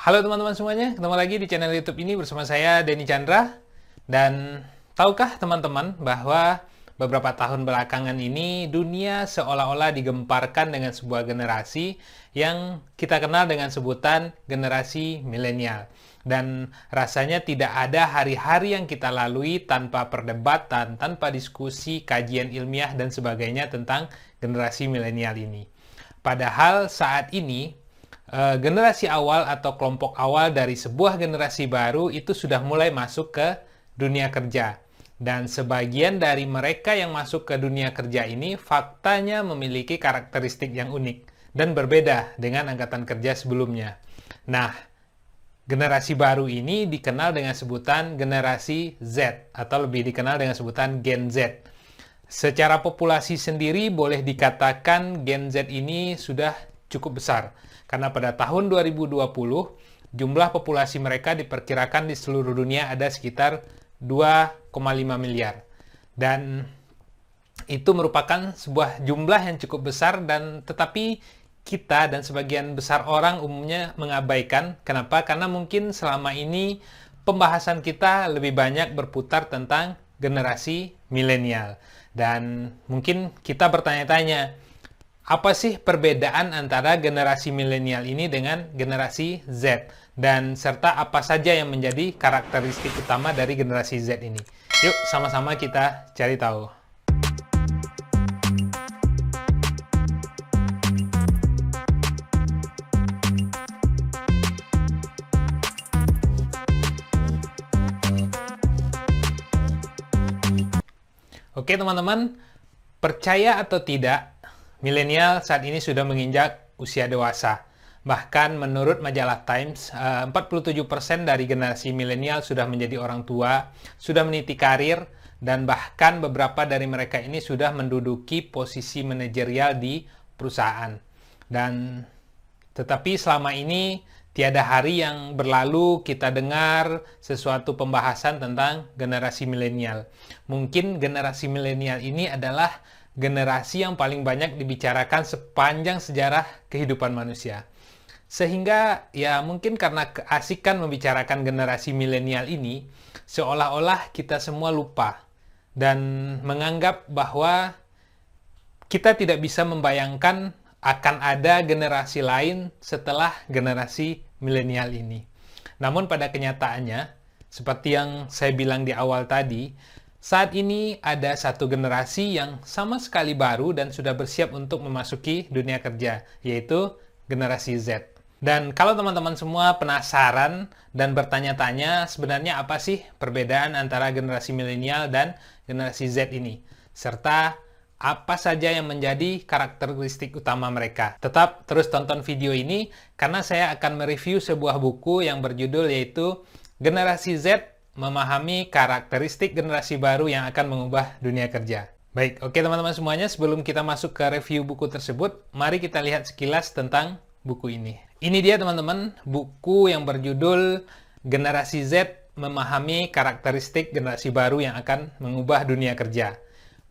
Halo teman-teman semuanya, ketemu lagi di channel YouTube ini bersama saya Denny Chandra. Dan tahukah teman-teman bahwa beberapa tahun belakangan ini dunia seolah-olah digemparkan dengan sebuah generasi yang kita kenal dengan sebutan generasi milenial. Dan rasanya tidak ada hari-hari yang kita lalui tanpa perdebatan, tanpa diskusi, kajian ilmiah dan sebagainya tentang generasi milenial ini. Padahal saat ini generasi awal atau kelompok awal dari sebuah generasi baru itu sudah mulai masuk ke dunia kerja. Dan sebagian dari mereka yang masuk ke dunia kerja ini faktanya memiliki karakteristik yang unik dan berbeda dengan angkatan kerja sebelumnya. Nah, generasi baru ini dikenal dengan sebutan generasi Z atau lebih dikenal dengan sebutan Gen Z. Secara populasi sendiri boleh dikatakan Gen Z ini sudah cukup besar. Karena pada tahun 2020, jumlah populasi mereka diperkirakan di seluruh dunia ada sekitar 2,5 miliar. Dan itu merupakan sebuah jumlah yang cukup besar dan tetapi kita dan sebagian besar orang umumnya mengabaikan. Kenapa? Karena mungkin selama ini pembahasan kita lebih banyak berputar tentang generasi milenial. Dan mungkin kita bertanya-tanya, apa sih perbedaan antara generasi milenial ini dengan generasi Z? Dan serta apa saja yang menjadi karakteristik utama dari generasi Z ini? Yuk sama-sama kita cari tahu. Oke teman-teman, percaya atau tidak, milenial saat ini sudah menginjak usia dewasa. Bahkan menurut majalah Times, 47% dari generasi milenial sudah menjadi orang tua, sudah meniti karir, dan bahkan beberapa dari mereka ini sudah menduduki posisi manajerial di perusahaan. Dan tetapi selama ini tiada hari yang berlalu kita dengar sesuatu pembahasan tentang generasi milenial. Mungkin generasi milenial ini adalah generasi yang paling banyak dibicarakan sepanjang sejarah kehidupan manusia. Sehingga ya mungkin karena keasikan membicarakan generasi milenial ini, seolah-olah kita semua lupa dan menganggap bahwa kita tidak bisa membayangkan akan ada generasi lain setelah generasi milenial ini. Namun pada kenyataannya, seperti yang saya bilang di awal tadi, saat ini ada satu generasi yang sama sekali baru dan sudah bersiap untuk memasuki dunia kerja, yaitu generasi Z. Dan kalau teman-teman semua penasaran dan bertanya-tanya sebenarnya apa sih perbedaan antara generasi milenial dan generasi Z ini, serta apa saja yang menjadi karakteristik utama mereka. Tetap terus tonton video ini karena saya akan mereview sebuah buku yang berjudul yaitu Generasi Z Memahami Karakteristik Generasi Baru yang akan Mengubah Dunia Kerja. Baik, oke teman-teman semuanya, sebelum kita masuk ke review buku tersebut, mari kita lihat sekilas tentang buku ini. Ini dia teman-teman, buku yang berjudul Generasi Z Memahami Karakteristik Generasi Baru yang akan Mengubah Dunia Kerja.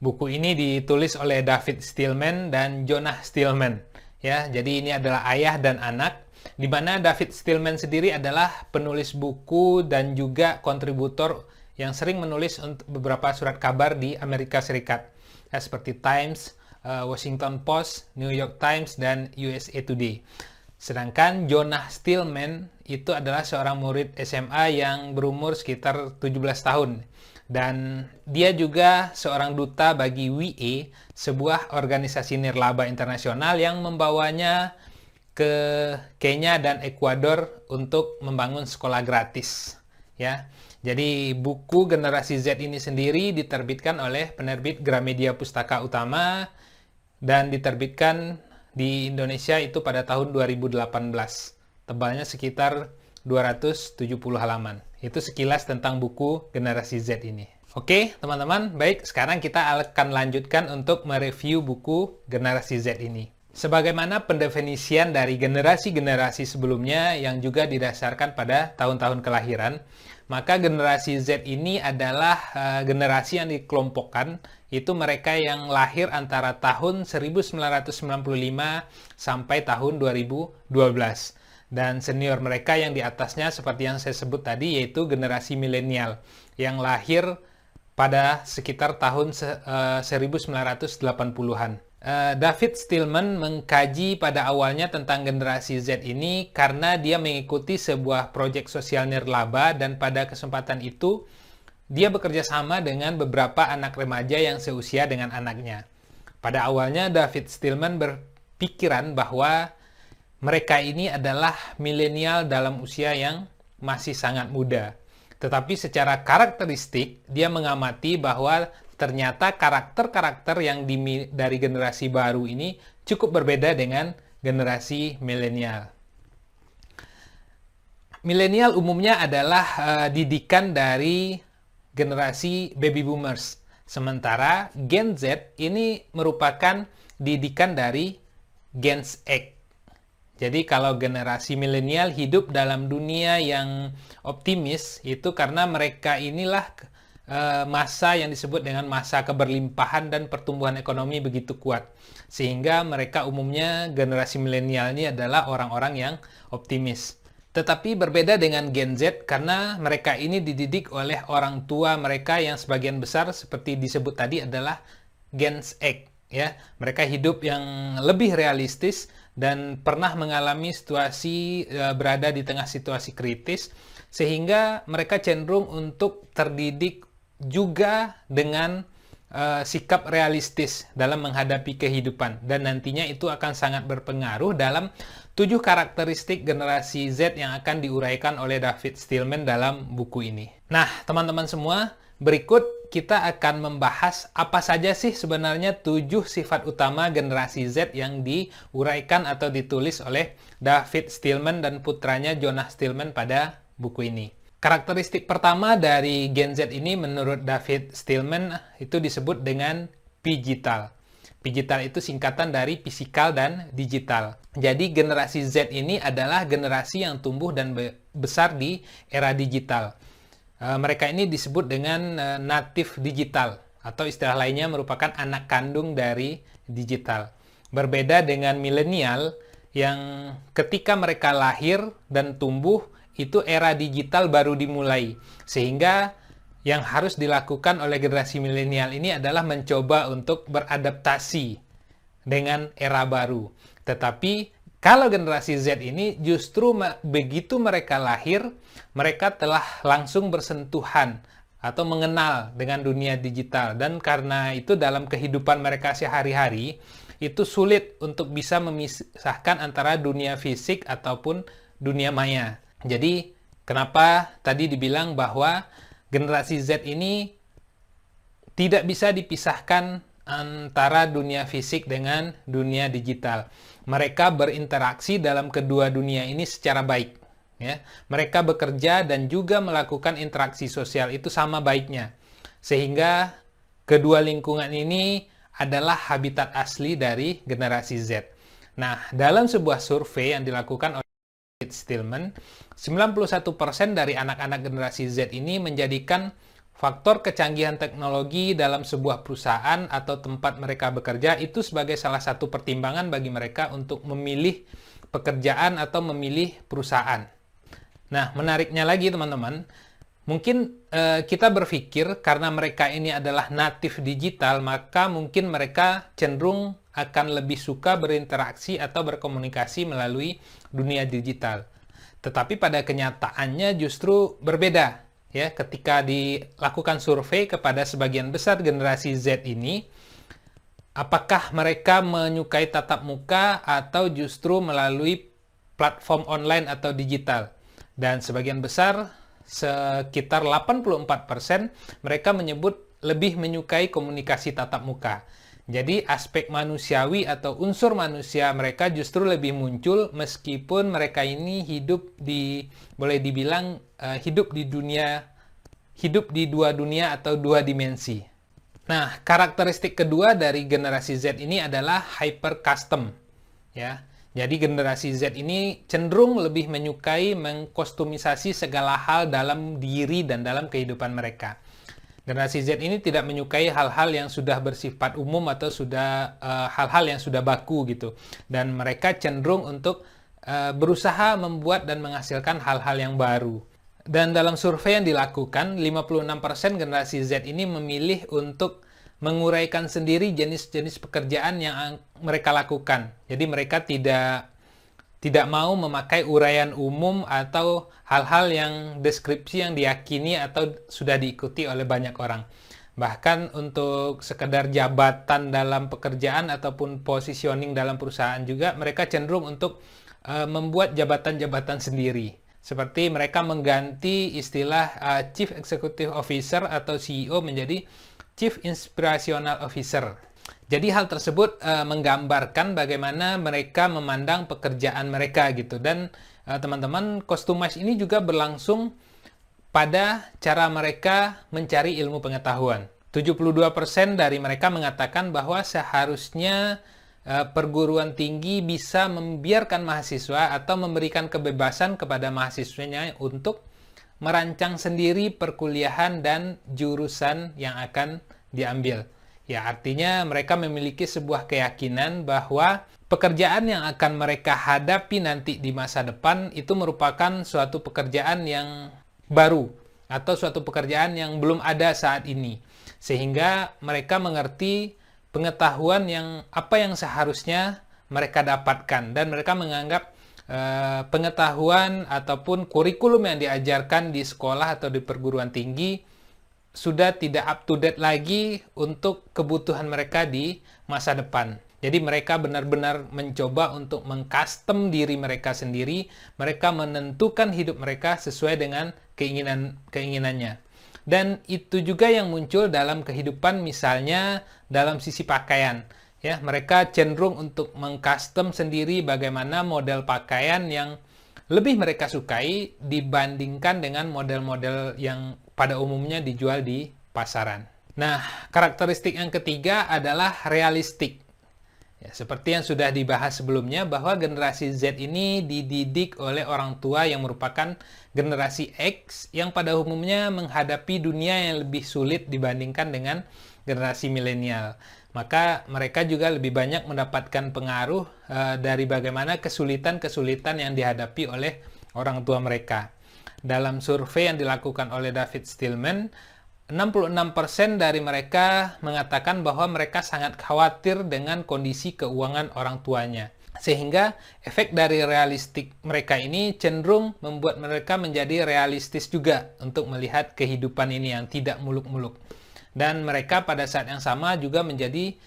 Buku ini ditulis oleh David Stillman dan Jonah Stillman. Ya, jadi ini adalah ayah dan anak, di mana David Stillman sendiri adalah penulis buku dan juga kontributor yang sering menulis untuk beberapa surat kabar di Amerika Serikat, ya, seperti Times, Washington Post, New York Times, dan USA Today. Sedangkan Jonah Stillman itu adalah seorang murid SMA yang berumur sekitar 17 tahun. Dan dia juga seorang duta bagi WA, sebuah organisasi nirlaba internasional yang membawanya ke Kenya dan Ekuador untuk membangun sekolah gratis. Ya, jadi buku Generasi Z ini sendiri diterbitkan oleh penerbit Gramedia Pustaka Utama dan diterbitkan di Indonesia itu pada tahun 2018. Tebalnya sekitar 270 halaman. Itu sekilas tentang buku Generasi Z ini. Oke, teman-teman, baik, sekarang kita akan lanjutkan untuk mereview buku Generasi Z ini. Sebagaimana pendefinisian dari generasi-generasi sebelumnya yang juga didasarkan pada tahun-tahun kelahiran, maka generasi Z ini adalah generasi yang dikelompokkan, itu mereka yang lahir antara tahun 1995 sampai tahun 2012. Dan senior mereka yang di atasnya seperti yang saya sebut tadi, yaitu generasi milenial yang lahir pada sekitar tahun 1980-an. David Stillman mengkaji pada awalnya tentang generasi Z ini karena dia mengikuti sebuah proyek sosial nirlaba, dan pada kesempatan itu dia bekerja sama dengan beberapa anak remaja yang seusia dengan anaknya. Pada awalnya David Stillman berpikiran bahwa mereka ini adalah milenial dalam usia yang masih sangat muda. Tetapi secara karakteristik dia mengamati bahwa ternyata karakter-karakter yang dari generasi baru ini cukup berbeda dengan generasi milenial. Milenial umumnya adalah didikan dari generasi baby boomers. Sementara Gen Z ini merupakan didikan dari Gen X. Jadi kalau generasi milenial hidup dalam dunia yang optimis, itu karena mereka inilah masa yang disebut dengan masa keberlimpahan dan pertumbuhan ekonomi begitu kuat. Sehingga mereka umumnya generasi milenial ini adalah orang-orang yang optimis. Tetapi berbeda dengan Gen Z karena mereka ini dididik oleh orang tua mereka yang sebagian besar seperti disebut tadi adalah Gen X. Ya, mereka hidup yang lebih realistis dan pernah mengalami situasi berada di tengah situasi kritis, sehingga mereka cenderung untuk terdidik juga dengan sikap realistis dalam menghadapi kehidupan, dan nantinya itu akan sangat berpengaruh dalam 7 karakteristik generasi Z yang akan diuraikan oleh David Stillman dalam buku ini. Nah, teman-teman semua, berikut kita akan membahas apa saja sih sebenarnya 7 sifat utama generasi Z yang diuraikan atau ditulis oleh David Stillman dan putranya Jonah Stillman pada buku ini. Karakteristik pertama dari Gen Z ini menurut David Stillman itu disebut dengan pigital. Pigital itu singkatan dari physical dan digital. Jadi generasi Z ini adalah generasi yang tumbuh dan besar di era digital. Mereka ini disebut dengan native digital, atau istilah lainnya merupakan anak kandung dari digital. Berbeda dengan milenial yang ketika mereka lahir dan tumbuh, itu era digital baru dimulai. Sehingga yang harus dilakukan oleh generasi milenial ini adalah mencoba untuk beradaptasi dengan era baru. Tetapi kalau generasi Z ini justru begitu mereka lahir, mereka telah langsung bersentuhan atau mengenal dengan dunia digital. Dan karena itu dalam kehidupan mereka sehari-hari, itu sulit untuk bisa memisahkan antara dunia fisik ataupun dunia maya. Jadi, kenapa tadi dibilang bahwa generasi Z ini tidak bisa dipisahkan antara dunia fisik dengan dunia digital. Mereka berinteraksi dalam kedua dunia ini secara baik. Ya. Mereka bekerja dan juga melakukan interaksi sosial itu sama baiknya. Sehingga kedua lingkungan ini adalah habitat asli dari generasi Z. Nah, dalam sebuah survei yang dilakukan oleh Stillman, 91% dari anak-anak generasi Z ini menjadikan faktor kecanggihan teknologi dalam sebuah perusahaan atau tempat mereka bekerja itu sebagai salah satu pertimbangan bagi mereka untuk memilih pekerjaan atau memilih perusahaan. Nah, menariknya lagi teman-teman, mungkin kita berpikir karena mereka ini adalah native digital, maka mungkin mereka cenderung akan lebih suka berinteraksi atau berkomunikasi melalui dunia digital. Tetapi pada kenyataannya justru berbeda. Ya, ketika dilakukan survei kepada sebagian besar generasi Z ini, apakah mereka menyukai tatap muka atau justru melalui platform online atau digital? Dan sebagian besar, sekitar 84%, mereka menyebut lebih menyukai komunikasi tatap muka. Jadi aspek manusiawi atau unsur manusia mereka justru lebih muncul meskipun mereka ini boleh dibilang hidup di dua dunia atau dua dimensi. Nah, karakteristik kedua dari generasi Z ini adalah hyper custom. Ya. Jadi generasi Z ini cenderung lebih menyukai mengkostumisasi segala hal dalam diri dan dalam kehidupan mereka. Generasi Z ini tidak menyukai hal-hal yang sudah bersifat umum atau sudah hal-hal yang sudah baku gitu. Dan mereka cenderung untuk berusaha membuat dan menghasilkan hal-hal yang baru. Dan dalam survei yang dilakukan, 56% generasi Z ini memilih untuk menguraikan sendiri jenis-jenis pekerjaan yang mereka lakukan. Jadi mereka tidak mau memakai uraian umum atau hal-hal yang deskripsi yang diyakini atau sudah diikuti oleh banyak orang. Bahkan untuk sekedar jabatan dalam pekerjaan ataupun positioning dalam perusahaan juga, mereka cenderung untuk membuat jabatan-jabatan sendiri. Seperti mereka mengganti istilah Chief Executive Officer atau CEO menjadi Chief Inspirational Officer. Jadi hal tersebut menggambarkan bagaimana mereka memandang pekerjaan mereka gitu. Dan teman-teman, customize ini juga berlangsung pada cara mereka mencari ilmu pengetahuan. 72% dari mereka mengatakan bahwa seharusnya perguruan tinggi bisa membiarkan mahasiswa atau memberikan kebebasan kepada mahasiswanya untuk merancang sendiri perkuliahan dan jurusan yang akan diambil. Ya, artinya mereka memiliki sebuah keyakinan bahwa pekerjaan yang akan mereka hadapi nanti di masa depan itu merupakan suatu pekerjaan yang baru atau suatu pekerjaan yang belum ada saat ini. Sehingga mereka mengerti pengetahuan apa yang seharusnya mereka dapatkan, dan mereka menganggap pengetahuan ataupun kurikulum yang diajarkan di sekolah atau di perguruan tinggi sudah tidak up to date lagi untuk kebutuhan mereka di masa depan. Jadi mereka benar-benar mencoba untuk mengcustom diri mereka sendiri, mereka menentukan hidup mereka sesuai dengan keinginannya. Dan itu juga yang muncul dalam kehidupan, misalnya dalam sisi pakaian. Ya, mereka cenderung untuk mengcustom sendiri bagaimana model pakaian yang lebih mereka sukai dibandingkan dengan model-model yang pada umumnya dijual di pasaran. Nah, karakteristik yang ketiga adalah realistik. Ya, seperti yang sudah dibahas sebelumnya, bahwa generasi Z ini dididik oleh orang tua yang merupakan generasi X yang pada umumnya menghadapi dunia yang lebih sulit dibandingkan dengan generasi milenial. Maka mereka juga lebih banyak mendapatkan pengaruh dari bagaimana kesulitan-kesulitan yang dihadapi oleh orang tua mereka. Dalam survei yang dilakukan oleh David Stillman, 66% dari mereka mengatakan bahwa mereka sangat khawatir dengan kondisi keuangan orang tuanya. Sehingga efek dari realistik mereka ini cenderung membuat mereka menjadi realistis juga untuk melihat kehidupan ini yang tidak muluk-muluk. Dan mereka pada saat yang sama juga menjadi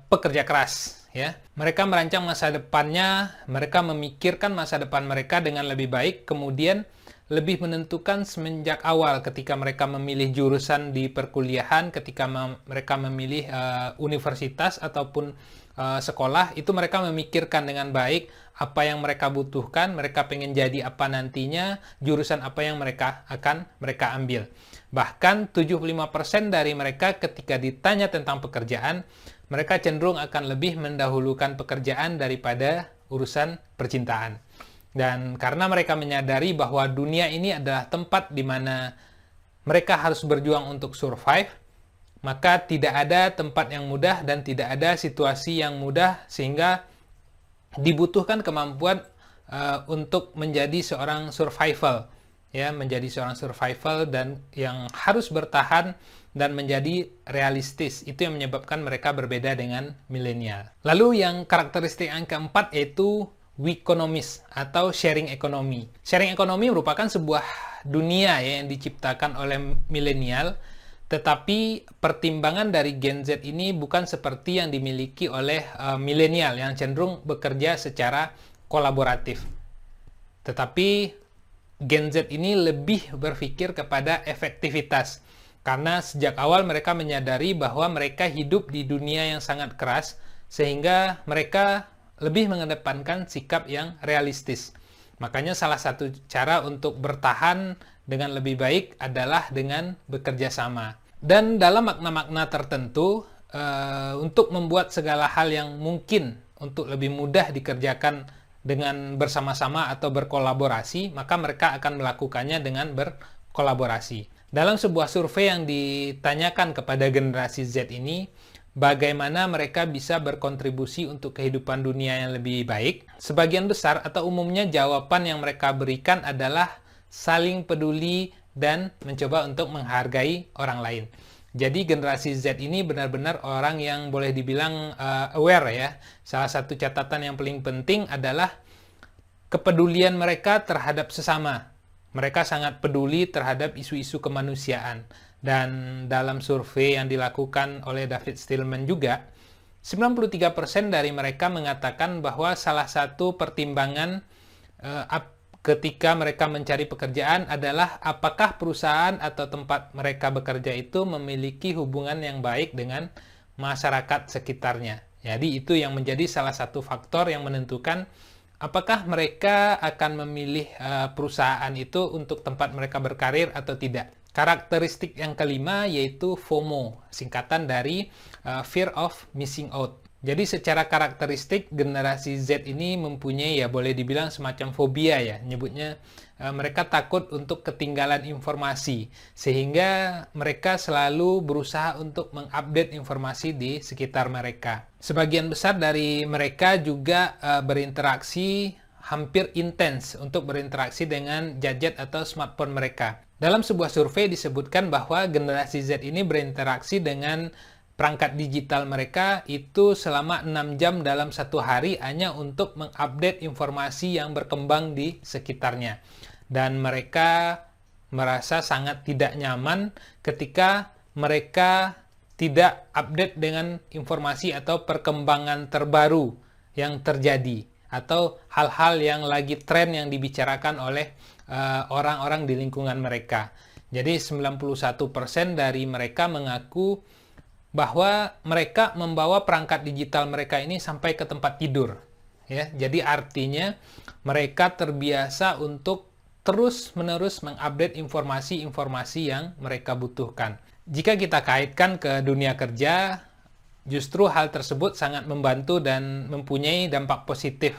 pekerja keras. Ya. Mereka merancang masa depannya, mereka memikirkan masa depan mereka dengan lebih baik, kemudian lebih menentukan semenjak awal ketika mereka memilih jurusan di perkuliahan, ketika mereka memilih universitas ataupun sekolah, itu mereka memikirkan dengan baik apa yang mereka butuhkan, mereka pengen jadi apa nantinya, jurusan apa yang mereka ambil. Bahkan 75% dari mereka ketika ditanya tentang pekerjaan, mereka cenderung akan lebih mendahulukan pekerjaan daripada urusan percintaan. Dan karena mereka menyadari bahwa dunia ini adalah tempat di mana mereka harus berjuang untuk survive, maka tidak ada tempat yang mudah dan tidak ada situasi yang mudah, sehingga dibutuhkan kemampuan untuk menjadi seorang survival, ya, menjadi seorang survival dan yang harus bertahan dan menjadi realistis. Itu yang menyebabkan mereka berbeda dengan milenial. Lalu yang karakteristik yang keempat yaitu Weekonomis atau sharing economy. Sharing economy merupakan sebuah dunia ya, yang diciptakan oleh milenial, tetapi pertimbangan dari Gen Z ini bukan seperti yang dimiliki oleh milenial yang cenderung bekerja secara kolaboratif. Tetapi Gen Z ini lebih berpikir kepada efektivitas, karena sejak awal mereka menyadari bahwa mereka hidup di dunia yang sangat keras, sehingga mereka lebih mengedepankan sikap yang realistis. Makanya salah satu cara untuk bertahan dengan lebih baik adalah dengan bekerja sama. Dan dalam makna-makna tertentu, untuk membuat segala hal yang mungkin untuk lebih mudah dikerjakan dengan bersama-sama atau berkolaborasi, maka mereka akan melakukannya dengan berkolaborasi. Dalam sebuah survei yang ditanyakan kepada generasi Z ini, bagaimana mereka bisa berkontribusi untuk kehidupan dunia yang lebih baik, sebagian besar atau umumnya jawaban yang mereka berikan adalah saling peduli dan mencoba untuk menghargai orang lain. Jadi generasi Z ini benar-benar orang yang boleh dibilang aware ya. Salah satu catatan yang paling penting adalah kepedulian mereka terhadap sesama. Mereka sangat peduli terhadap isu-isu kemanusiaan. Dan dalam survei yang dilakukan oleh David Stillman juga, 93% dari mereka mengatakan bahwa salah satu pertimbangan ketika mereka mencari pekerjaan adalah apakah perusahaan atau tempat mereka bekerja itu memiliki hubungan yang baik dengan masyarakat sekitarnya. Jadi itu yang menjadi salah satu faktor yang menentukan apakah mereka akan memilih perusahaan itu untuk tempat mereka berkarir atau tidak. Karakteristik yang kelima yaitu FOMO, singkatan dari Fear of Missing Out. Jadi secara karakteristik generasi Z ini mempunyai ya boleh dibilang semacam fobia ya, nyebutnya mereka takut untuk ketinggalan informasi sehingga mereka selalu berusaha untuk mengupdate informasi di sekitar mereka. Sebagian besar dari mereka juga berinteraksi hampir intens untuk berinteraksi dengan gadget atau smartphone mereka. Dalam sebuah survei disebutkan bahwa generasi Z ini berinteraksi dengan perangkat digital mereka itu selama 6 jam dalam satu hari hanya untuk mengupdate informasi yang berkembang di sekitarnya. Dan mereka merasa sangat tidak nyaman ketika mereka tidak update dengan informasi atau perkembangan terbaru yang terjadi atau hal-hal yang lagi tren yang dibicarakan oleh orang-orang di lingkungan mereka. Jadi 91% dari mereka mengaku bahwa mereka membawa perangkat digital mereka ini sampai ke tempat tidur. Ya, jadi artinya mereka terbiasa untuk terus-menerus mengupdate informasi-informasi yang mereka butuhkan. Jika kita kaitkan ke dunia kerja, justru hal tersebut sangat membantu dan mempunyai dampak positif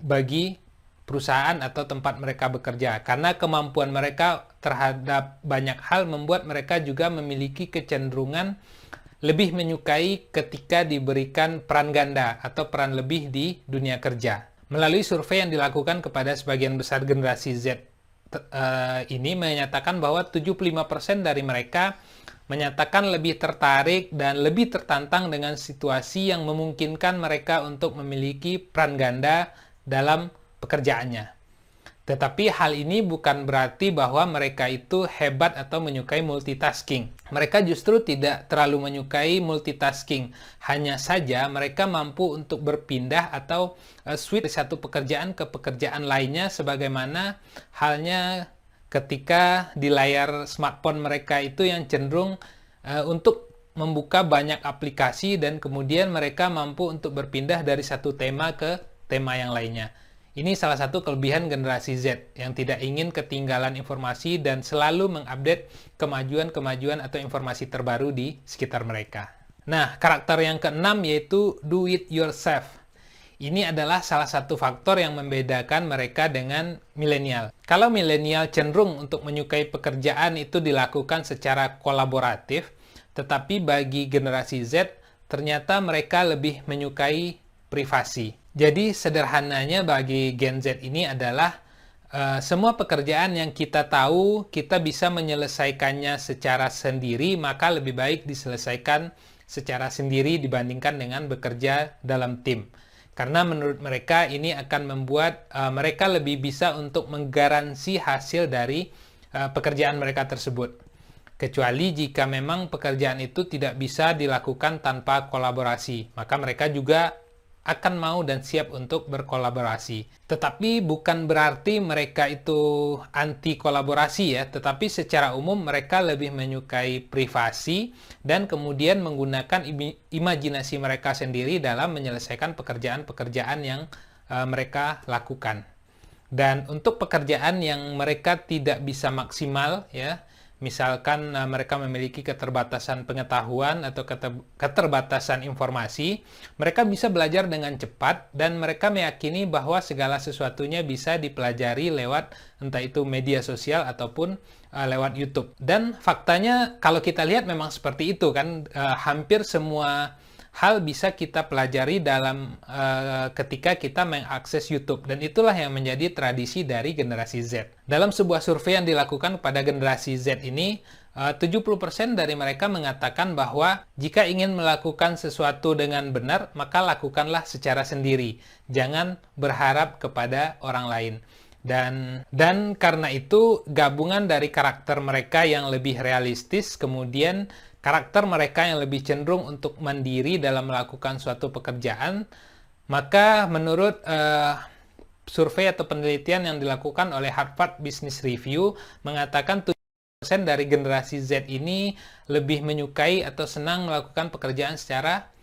bagi perusahaan atau tempat mereka bekerja, karena kemampuan mereka terhadap banyak hal membuat mereka juga memiliki kecenderungan lebih menyukai ketika diberikan peran ganda atau peran lebih di dunia kerja. Melalui survei yang dilakukan kepada sebagian besar generasi Z ini menyatakan bahwa 75% dari mereka menyatakan lebih tertarik dan lebih tertantang dengan situasi yang memungkinkan mereka untuk memiliki peran ganda dalam pekerjaannya. Tetapi hal ini bukan berarti bahwa mereka itu hebat atau menyukai multitasking. Mereka justru tidak terlalu menyukai multitasking. Hanya saja mereka mampu untuk berpindah atau switch dari satu pekerjaan ke pekerjaan lainnya, sebagaimana halnya ketika di layar smartphone mereka itu yang cenderung untuk membuka banyak aplikasi dan kemudian mereka mampu untuk berpindah dari satu tema ke tema yang lainnya. Ini salah satu kelebihan generasi Z yang tidak ingin ketinggalan informasi dan selalu mengupdate kemajuan-kemajuan atau informasi terbaru di sekitar mereka. Nah, karakter yang keenam yaitu do it yourself. Ini adalah salah satu faktor yang membedakan mereka dengan milenial. Kalau milenial cenderung untuk menyukai pekerjaan itu dilakukan secara kolaboratif, tetapi bagi generasi Z ternyata mereka lebih menyukai privasi. Jadi sederhananya bagi Gen Z ini adalah semua pekerjaan yang kita tahu kita bisa menyelesaikannya secara sendiri, maka lebih baik diselesaikan secara sendiri dibandingkan dengan bekerja dalam tim. Karena menurut mereka ini akan membuat mereka lebih bisa untuk menggaransi hasil dari pekerjaan mereka tersebut. Kecuali jika memang pekerjaan itu tidak bisa dilakukan tanpa kolaborasi, maka mereka juga akan mau dan siap untuk berkolaborasi. Tetapi bukan berarti mereka itu anti kolaborasi ya, tetapi secara umum mereka lebih menyukai privasi dan kemudian menggunakan imajinasi mereka sendiri dalam menyelesaikan pekerjaan-pekerjaan yang mereka lakukan. Dan untuk pekerjaan yang mereka tidak bisa maksimal ya, misalkan mereka memiliki keterbatasan pengetahuan atau keterbatasan informasi, mereka bisa belajar dengan cepat dan mereka meyakini bahwa segala sesuatunya bisa dipelajari lewat entah itu media sosial ataupun lewat YouTube. Dan faktanya kalau kita lihat memang seperti itu kan, hampir semua hal bisa kita pelajari dalam ketika kita mengakses YouTube, dan itulah yang menjadi tradisi dari generasi Z. Dalam sebuah survei yang dilakukan pada generasi Z ini, 70% dari mereka mengatakan bahwa jika ingin melakukan sesuatu dengan benar, maka lakukanlah secara sendiri. Jangan berharap kepada orang lain. Dan karena itu, gabungan dari karakter mereka yang lebih realistis, kemudian karakter mereka yang lebih cenderung untuk mandiri dalam melakukan suatu pekerjaan, maka menurut survei atau penelitian yang dilakukan oleh Harvard Business Review mengatakan 70% dari generasi Z ini lebih menyukai atau senang melakukan pekerjaan secara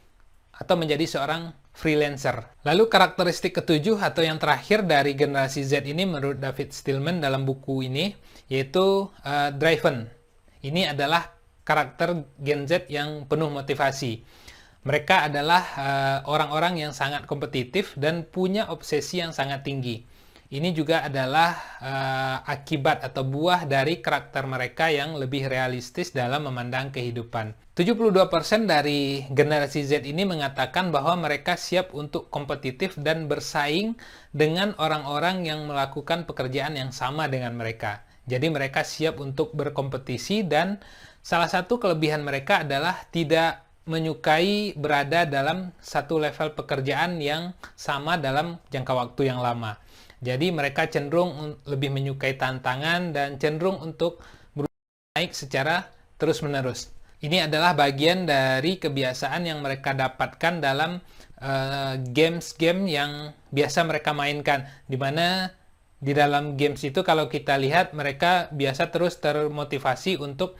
atau menjadi seorang freelancer. Lalu karakteristik ketujuh atau yang terakhir dari generasi Z ini menurut David Stillman dalam buku ini, yaitu driven. Ini adalah karakter Gen Z yang penuh motivasi. Mereka adalah orang-orang yang sangat kompetitif dan punya obsesi yang sangat tinggi. Ini juga adalah akibat atau buah dari karakter mereka yang lebih realistis dalam memandang kehidupan. 72% dari generasi Z ini mengatakan bahwa mereka siap untuk kompetitif dan bersaing dengan orang-orang yang melakukan pekerjaan yang sama dengan mereka. Jadi mereka siap untuk berkompetisi, dan salah satu kelebihan mereka adalah tidak menyukai berada dalam satu level pekerjaan yang sama dalam jangka waktu yang lama. Jadi mereka cenderung lebih menyukai tantangan dan cenderung untuk berusaha naik secara terus-menerus. Ini adalah bagian dari kebiasaan yang mereka dapatkan dalam games-game yang biasa mereka mainkan, di mana di dalam games itu kalau kita lihat mereka biasa terus termotivasi untuk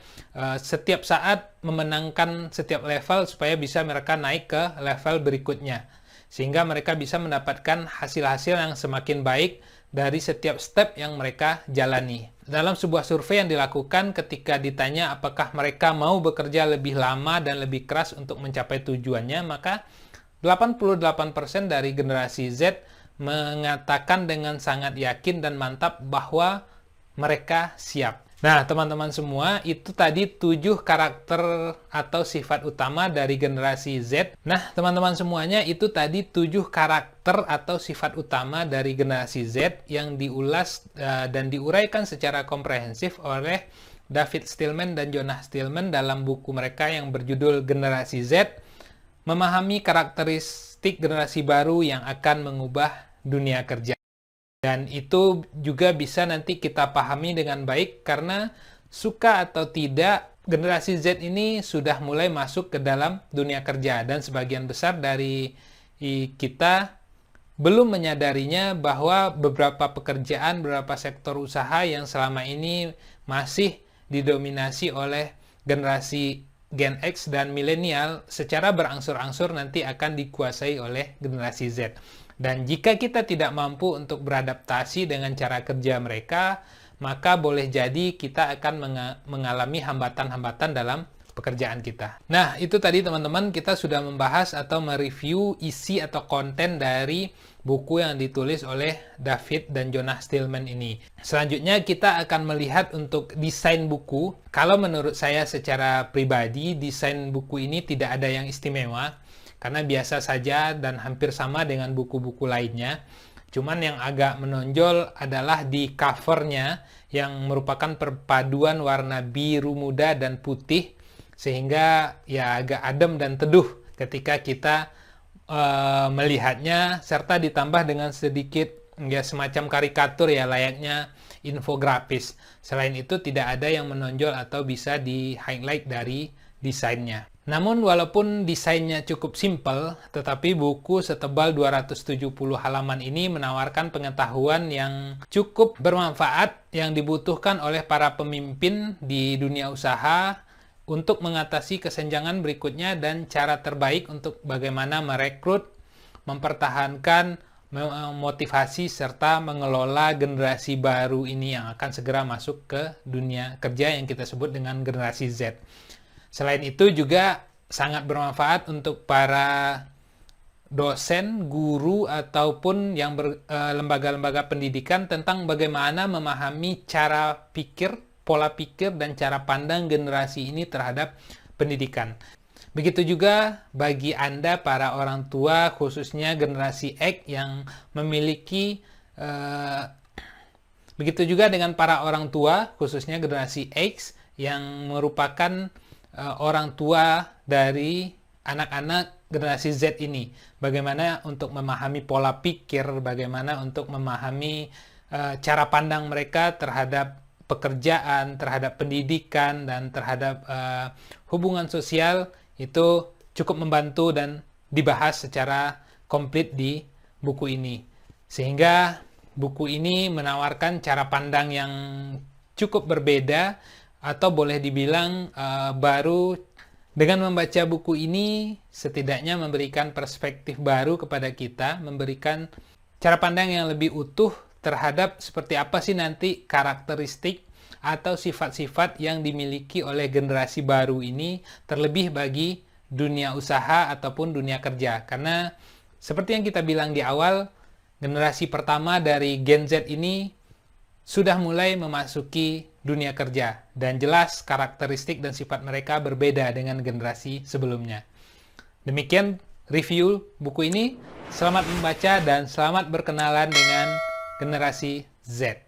setiap saat memenangkan setiap level supaya bisa mereka naik ke level berikutnya. Sehingga mereka bisa mendapatkan hasil-hasil yang semakin baik dari setiap step yang mereka jalani. Dalam sebuah survei yang dilakukan ketika ditanya apakah mereka mau bekerja lebih lama dan lebih keras untuk mencapai tujuannya, maka 88% dari generasi Z mengatakan dengan sangat yakin dan mantap bahwa mereka siap. Nah, teman-teman semua, itu tadi 7 karakter atau sifat utama dari generasi Z. Nah, teman-teman semuanya, itu tadi 7 karakter atau sifat utama dari generasi Z yang diulas dan diuraikan secara komprehensif oleh David Stillman dan Jonah Stillman dalam buku mereka yang berjudul Generasi Z, memahami karakteristik generasi baru yang akan mengubah dunia kerja. Dan itu juga bisa nanti kita pahami dengan baik karena suka atau tidak, generasi Z ini sudah mulai masuk ke dalam dunia kerja. Dan sebagian besar dari kita belum menyadarinya bahwa beberapa pekerjaan, beberapa sektor usaha yang selama ini masih didominasi oleh generasi Gen X dan milenial secara berangsur-angsur nanti akan dikuasai oleh generasi Z. Dan jika kita tidak mampu untuk beradaptasi dengan cara kerja mereka, maka boleh jadi kita akan mengalami hambatan-hambatan dalam pekerjaan kita. Nah, itu tadi teman-teman, kita sudah membahas atau mereview isi atau konten dari buku yang ditulis oleh David dan Jonah Stillman ini. Selanjutnya kita akan melihat untuk desain buku. Kalau menurut saya secara pribadi, desain buku ini tidak ada yang istimewa, karena biasa saja dan hampir sama dengan buku-buku lainnya. Cuman yang agak menonjol adalah di covernya yang merupakan perpaduan warna biru muda dan putih, sehingga ya agak adem dan teduh ketika kita melihatnya, serta ditambah dengan sedikit ya semacam karikatur ya layaknya infografis. Selain itu tidak ada yang menonjol atau bisa di-highlight dari desainnya. Namun walaupun desainnya cukup simpel, tetapi buku setebal 270 halaman ini menawarkan pengetahuan yang cukup bermanfaat yang dibutuhkan oleh para pemimpin di dunia usaha untuk mengatasi kesenjangan berikutnya dan cara terbaik untuk bagaimana merekrut, mempertahankan, memotivasi serta mengelola generasi baru ini yang akan segera masuk ke dunia kerja yang kita sebut dengan generasi Z. Selain itu juga sangat bermanfaat untuk para dosen, guru, ataupun yang lembaga-lembaga pendidikan tentang bagaimana memahami cara pikir, pola pikir, dan cara pandang generasi ini terhadap pendidikan. Begitu juga bagi Anda para orang tua, khususnya generasi X yang memiliki begitu juga dengan para orang tua, khususnya generasi X yang merupakan orang tua dari anak-anak generasi Z ini. Bagaimana untuk memahami pola pikir, bagaimana untuk memahami cara pandang mereka terhadap pekerjaan, terhadap pendidikan, dan terhadap hubungan sosial, itu cukup membantu dan dibahas secara komplit di buku ini. Sehingga buku ini menawarkan cara pandang yang cukup berbeda, atau boleh dibilang baru. Dengan membaca buku ini, setidaknya memberikan perspektif baru kepada kita, memberikan cara pandang yang lebih utuh terhadap seperti apa sih nanti karakteristik atau sifat-sifat yang dimiliki oleh generasi baru ini, terlebih bagi dunia usaha ataupun dunia kerja. Karena seperti yang kita bilang di awal, generasi pertama dari Gen Z ini sudah mulai memasuki dunia kerja, dan jelas karakteristik dan sifat mereka berbeda dengan generasi sebelumnya. Demikian review buku ini. Selamat membaca dan selamat berkenalan dengan generasi Z.